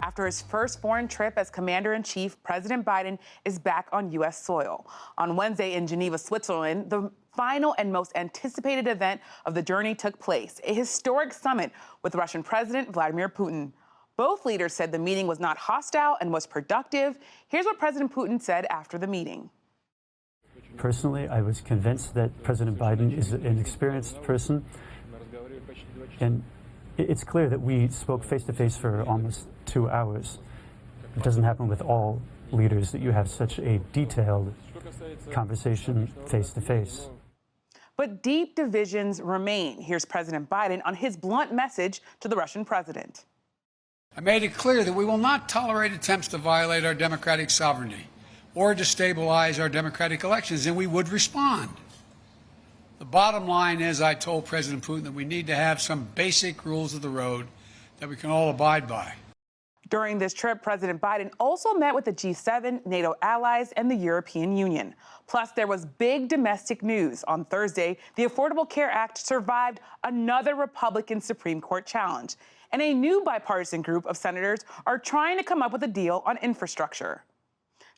After his first foreign trip as commander-in-chief, President Biden is back on U.S. soil. On Wednesday in Geneva, Switzerland, the final and most anticipated event of the journey took place, a historic summit with Russian President Vladimir Putin. Both leaders said the meeting was not hostile and was productive. Here's what President Putin said after the meeting. Personally, I was convinced that President Biden is an experienced person, and it's clear that we spoke face-to-face for almost 2 hours. It doesn't happen with all leaders that you have such a detailed conversation face-to-face. But deep divisions remain. Here's President Biden on his blunt message to the Russian president. I made it clear that we will not tolerate attempts to violate our democratic sovereignty or destabilize our democratic elections, and we would respond. The bottom line is, I told President Putin that we need to have some basic rules of the road that we can all abide by. During this trip, President Biden also met with the G7, NATO allies, and the European Union. Plus, there was big domestic news. On Thursday, the Affordable Care Act survived another Republican Supreme Court challenge, and a new bipartisan group of senators are trying to come up with a deal on infrastructure.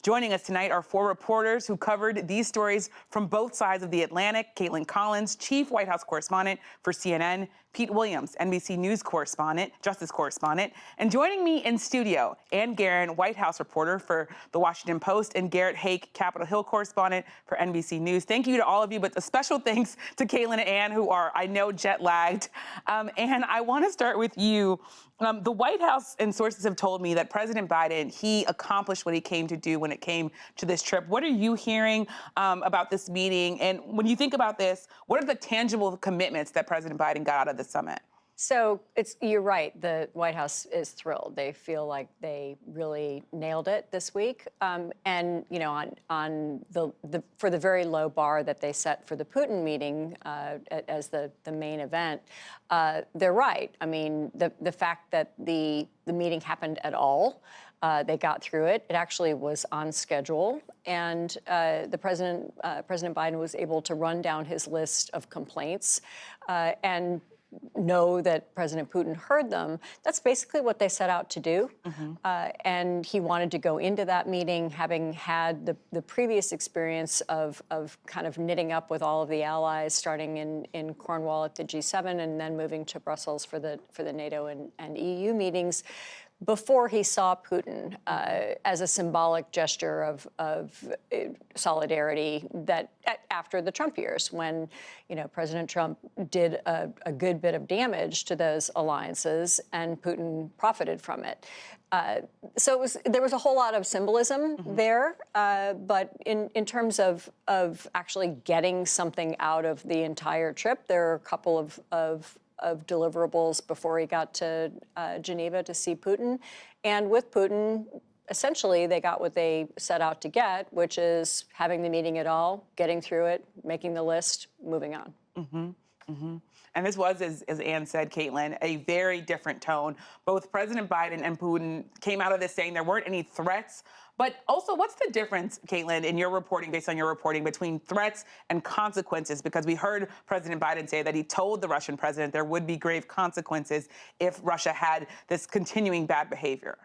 Joining us tonight are 4 reporters who covered these stories from both sides of the Atlantic: Kaitlan Collins, chief White House correspondent for CNN; Pete Williams, NBC News correspondent, justice correspondent. And joining me in studio, Gearan, White House reporter for The Washington Post, and Garrett, Haake, Capitol Hill correspondent for NBC News. Thank you to all of you, but a special thanks to Kaitlan and Ann, who are, I know, jet-lagged. And I want to start with you. The White House and sources have told me that President Biden, he accomplished what he came to do when it came to this trip. What are you hearing about this meeting? And when you think about this, what are the tangible commitments that President Biden got out of the summit? So you're right. The White House is thrilled. They feel like they really nailed it this week. And you know, for the very low bar that they set for the Putin meeting as the main event, they're right. I mean, the fact that the meeting happened at all, they got through it. It actually was on schedule, and President Biden was able to run down his list of complaints and know that President Putin heard them. That's basically what they set out to do. And he wanted to go into that meeting having had the previous experience of kind of knitting up with all of the allies, starting in Cornwall at the G7 and then moving to Brussels for the NATO and EU meetings, before he saw Putin as a symbolic gesture of solidarity that after the Trump years, when President Trump did a good bit of damage to those alliances and Putin profited from it. So there was a whole lot of symbolism there, but in terms of actually getting something out of the entire trip, there are a couple of deliverables before he got to Geneva to see Putin. And with Putin, essentially, they got what they set out to get, which is having the meeting at all, getting through it, making the list, moving on. And this was, as Ann said, Kaitlan, a very different tone. Both President Biden and Putin came out of this saying there weren't any threats. But also, what's the difference, Kaitlan, in your reporting, based on your reporting, between threats and consequences? Because we heard President Biden say that he told the Russian president there would be grave consequences if Russia had this continuing bad behavior.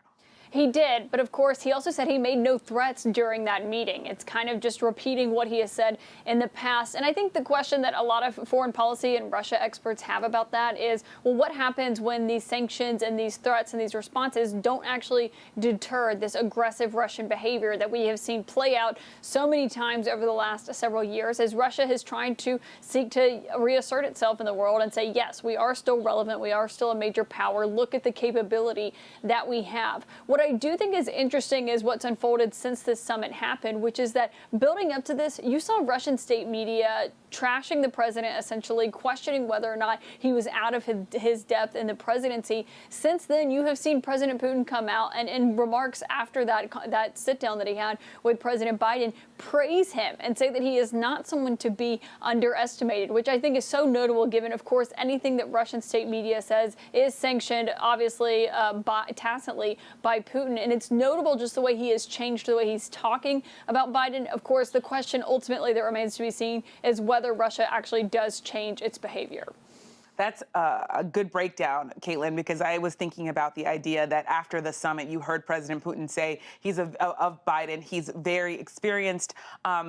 He did, but of course, he also said he made no threats during that meeting. It's kind of just repeating what he has said in the past. And I think the question that a lot of foreign policy and Russia experts have about that is, well, what happens when these sanctions and these threats and these responses don't actually deter this aggressive Russian behavior that we have seen play out so many times over the last several years, as Russia is trying to seek to reassert itself in the world and say, yes, we are still relevant, we are still a major power, look at the capability that we have. What I do think is interesting is what's unfolded since this summit happened, which is that building up to this, you saw Russian state media trashing the president, essentially questioning whether or not he was out of his depth in the presidency. Since then, you have seen President Putin come out and in remarks after that sit-down that he had with President Biden, praise him and say that he is not someone to be underestimated, which I think is so notable given, of course, anything that Russian state media says is sanctioned, obviously, tacitly by Putin. And it's notable just the way he has changed, the way he's talking about Biden. Of course, the question ultimately that remains to be seen is whether Russia actually does change its behavior. That's a good breakdown, Kaitlan, because I was thinking about the idea that after the summit, you heard President Putin say he's of Biden. He's very experienced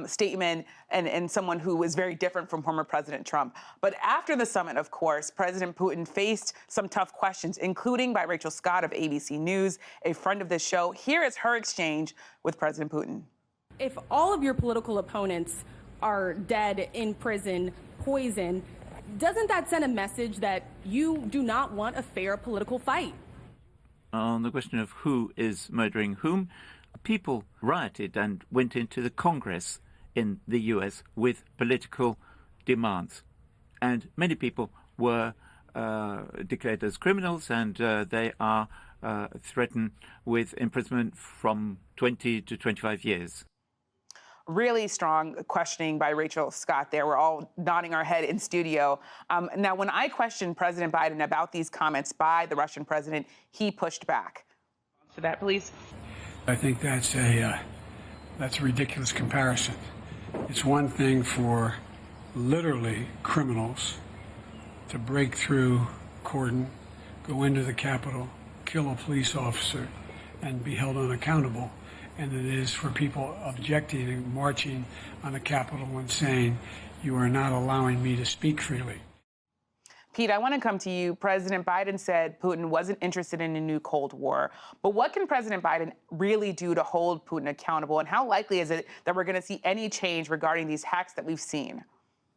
statesman and someone who is very different from former President Trump. But after the summit, of course, President Putin faced some tough questions, including by Rachel Scott of ABC News, a friend of this show. Here is her exchange with President Putin. If all of your political opponents are dead, in prison, poisoned, doesn't that send a message that you do not want a fair political fight? On the question of who is murdering whom, people rioted and went into the Congress in the US with political demands. And many people were declared as criminals, and they are threatened with imprisonment from 20 to 25 years. Really strong questioning by Rachel Scott there. We're all nodding our head in studio. Now, when I questioned President Biden about these comments by the Russian president, he pushed back. To that, please. I think that's a ridiculous comparison. It's one thing for literally criminals to break through cordon, go into the Capitol, kill a police officer, and be held unaccountable. And it is for people objecting and marching on the Capitol and saying, you are not allowing me to speak freely. Pete, I want to come to you. President Biden said Putin wasn't interested in a new Cold War. But what can President Biden really do to hold Putin accountable? And how likely is it that we're going to see any change regarding these hacks that we've seen?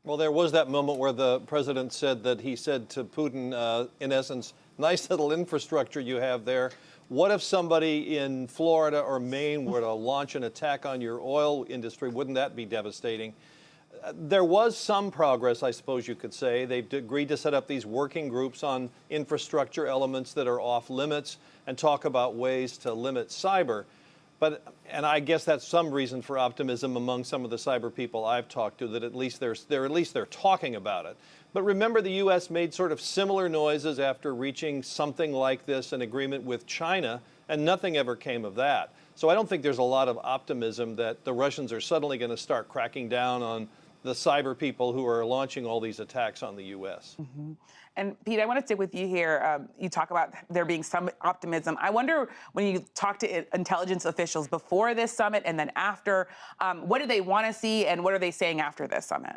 Well, there was that moment where the president said that he said to Putin, in essence, nice little infrastructure you have there. What if somebody in Florida or Maine were to launch an attack on your oil industry? Wouldn't that be devastating? There was some progress, I suppose you could say. They've agreed to set up these working groups on infrastructure elements that are off limits and talk about ways to limit cyber. And I guess that's some reason for optimism among some of the cyber people I've talked to, that at least they're talking about it. But remember, the U.S. made sort of similar noises after reaching something like this, an agreement with China, and nothing ever came of that. So I don't think there's a lot of optimism that the Russians are suddenly going to start cracking down on the cyber people who are launching all these attacks on the U.S. Mm-hmm. And Pete, I want to stick with you here. You talk about there being some optimism. I wonder, when you talk to intelligence officials before this summit and then after, what do they want to see and what are they saying after this summit?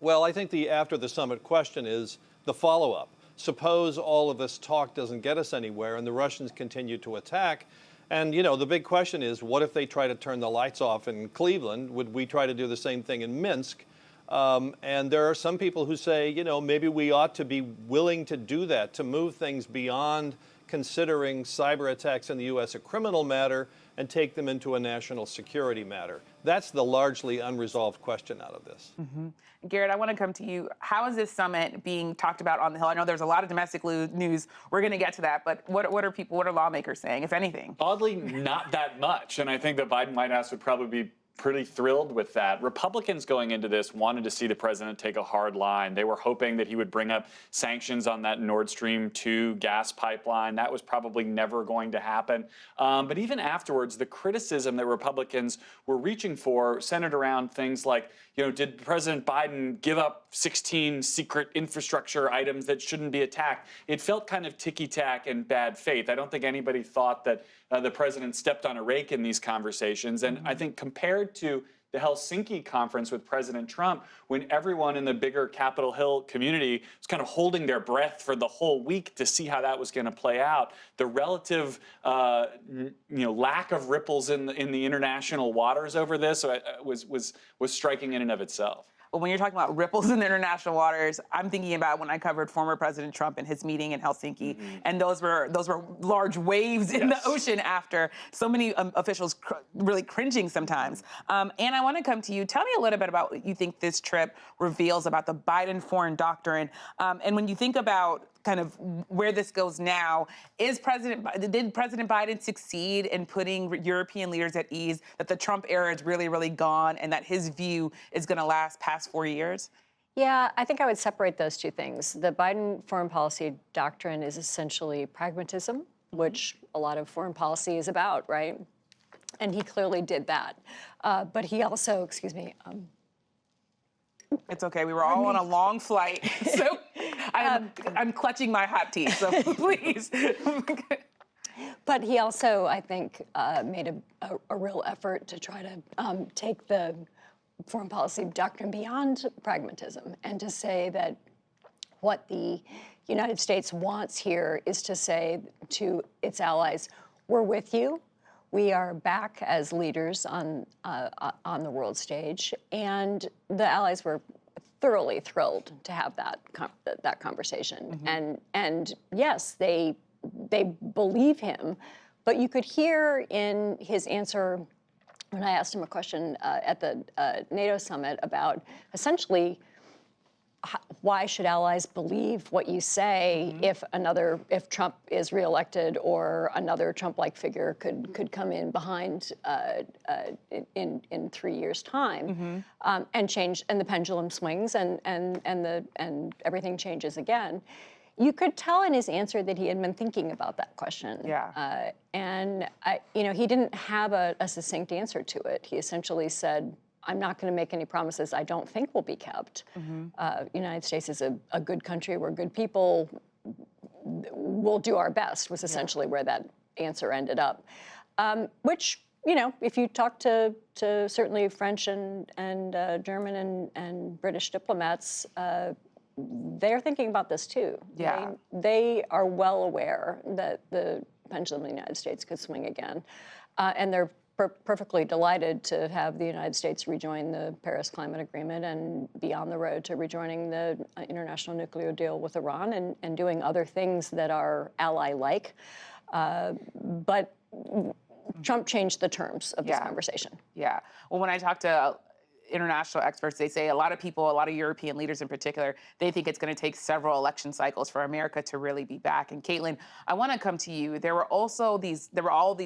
Well, I think the after the summit question is the follow-up. Suppose all of this talk doesn't get us anywhere and the Russians continue to attack. And, you know, the big question is, what if they try to turn the lights off in Cleveland? Would we try to do the same thing in Minsk? And there are some people who say, you know, maybe we ought to be willing to do that, to move things beyond considering cyber attacks in the U.S. a criminal matter and take them into a national security matter. That's the largely unresolved question out of this. Mm-hmm. Garrett, I want to come to you. How is this summit being talked about on the Hill? I know there's a lot of domestic news. We're going to get to that. But what are lawmakers saying, if anything? Oddly, not that much. And I think the Biden White House would probably be pretty thrilled with that. Republicans going into this wanted to see the president take a hard line. They were hoping that he would bring up sanctions on that Nord Stream 2 gas pipeline. That was probably never going to happen. But even afterwards, the criticism that Republicans were reaching for centered around things like, you know, did President Biden give up 16 secret infrastructure items that shouldn't be attacked? It felt kind of ticky-tack and bad faith. I don't think anybody thought that the president stepped on a rake in these conversations. And I think compared to the Helsinki conference with President Trump, when everyone in the bigger Capitol Hill community was kind of holding their breath for the whole week to see how that was going to play out, the relative lack of ripples in the international waters over this was striking in and of itself. But when you're talking about ripples in the international waters, I'm thinking about when I covered former President Trump and his meeting in Helsinki, and those were large waves in the ocean after. So many officials really cringing sometimes. And I want to come to you. Tell me a little bit about what you think this trip reveals about the Biden foreign doctrine. And when you think about kind of where this goes now, did President Biden succeed in putting European leaders at ease that the Trump era is really, really gone and that his view is going to last past 4 years? Yeah, I think I would separate those two things. The Biden foreign policy doctrine is essentially pragmatism, which a lot of foreign policy is about, right? And he clearly did that. But he also, excuse me, it's okay. We were all on a long flight. So I'm clutching my hot tea, so please. But he also, I think, made a real effort to try to take the foreign policy doctrine beyond pragmatism and to say that what the United States wants here is to say to its allies, we're with you. We are back as leaders on the world stage, and the allies were thoroughly thrilled to have that conversation. Mm-hmm. And yes, they believe him, but you could hear in his answer when I asked him a question at the NATO summit about essentially why should allies believe what you say mm-hmm. if Trump is reelected or another Trump-like figure could come in behind in 3 years' time mm-hmm. And change, and the pendulum swings and everything changes again. You could tell in his answer that he had been thinking about that question. Yeah. He didn't have a succinct answer to it. He essentially said, I'm not going to make any promises I don't think will be kept. Mm-hmm. United States is a good country. We're good people. We'll do our best was essentially where that answer ended up. Which, if you talk to certainly French and German and British diplomats, they're thinking about this too. Yeah. They are well aware that the pendulum in the United States could swing again. And they're perfectly delighted to have the United States rejoin the Paris Climate Agreement and be on the road to rejoining the international nuclear deal with Iran and doing other things that are ally-like. But Trump changed the terms of this conversation. Yeah. Well, when I talk to international experts, they say a lot of people, a lot of European leaders in particular, they think it's going to take several election cycles for America to really be back. And Kaitlan, I want to come to you. There were all these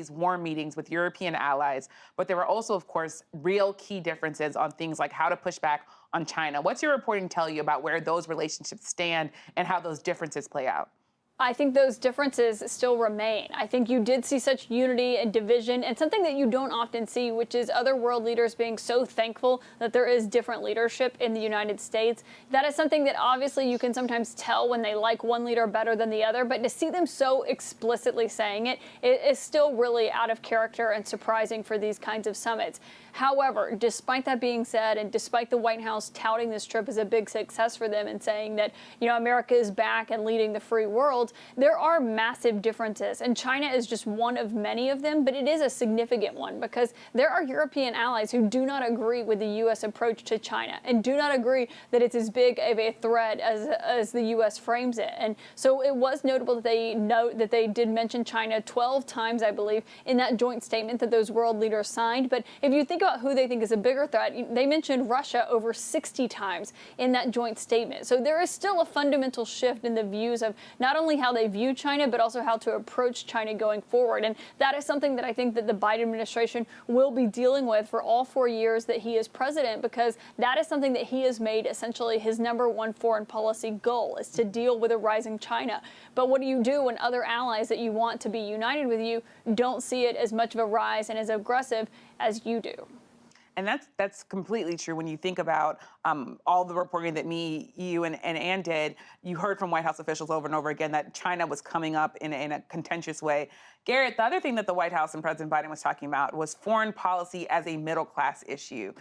warm meetings with European allies, but there were also, of course, real key differences on things like how to push back on China. What's your reporting tell you about where those relationships stand and how those differences play out? I think those differences still remain. I think you did see such unity and division, and something that you don't often see, which is other world leaders being so thankful that there is different leadership in the United States. That is something that obviously you can sometimes tell when they like one leader better than the other, but to see them so explicitly saying it is still really out of character and surprising for these kinds of summits. However, despite that being said, and despite the White House touting this trip as a big success for them and saying that, America is back and leading the free world, there are massive differences. And China is just one of many of them, but it is a significant one because there are European allies who do not agree with the U.S. approach to China and do not agree that it's as big of a threat as the U.S. frames it. And so it was notable that they did mention China 12 times, I believe, in that joint statement that those world leaders signed. But if you think about who they think is a bigger threat, they mentioned Russia over 60 times in that joint statement. So there is still a fundamental shift in the views of not only how they view China, but also how to approach China going forward. And that is something that I think that the Biden administration will be dealing with for all 4 years that he is president, because that is something that he has made essentially his #1 foreign policy goal, is to deal with a rising China. But what do you do when other allies that you want to be united with you don't see it as much of a rise and as aggressive as you do? And that's completely true. When you think about all the reporting that you and Ann did, you heard from White House officials over and over again that China was coming up in a contentious way. Garrett, the other thing that the White House and President Biden was talking about was foreign policy as a middle-class issue.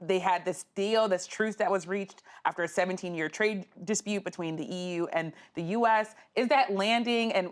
They had this deal, this truce that was reached after a 17-year trade dispute between the EU and the U.S. Is that landing? And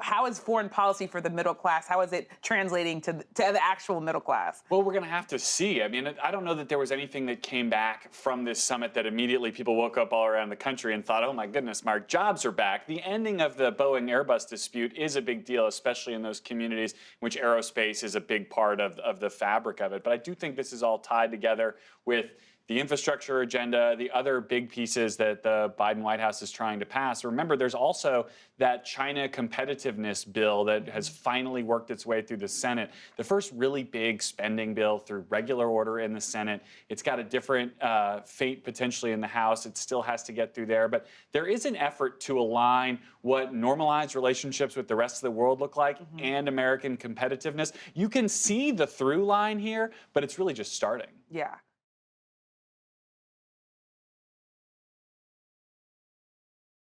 how is foreign policy for the middle class? How is it translating to the actual middle class? Well, we're going to have to see. I mean, I don't know that there was anything that came back from this summit that immediately people woke up all around the country and thought, oh my goodness, our jobs are back. The ending of the Boeing Airbus dispute is a big deal, especially in those communities in which aerospace is a big part of the fabric of it. But I do think this is all tied together with the infrastructure agenda, the other big pieces that the Biden White House is trying to pass. Remember, there's also that China competitiveness bill that has finally worked its way through the Senate. The first really big spending bill through regular order in the Senate. It's got a different fate potentially in the House. It still has to get through there. But there is an effort to align what normalized relationships with the rest of the world look like and American competitiveness. You can see the through line here, but it's really just starting. Yeah.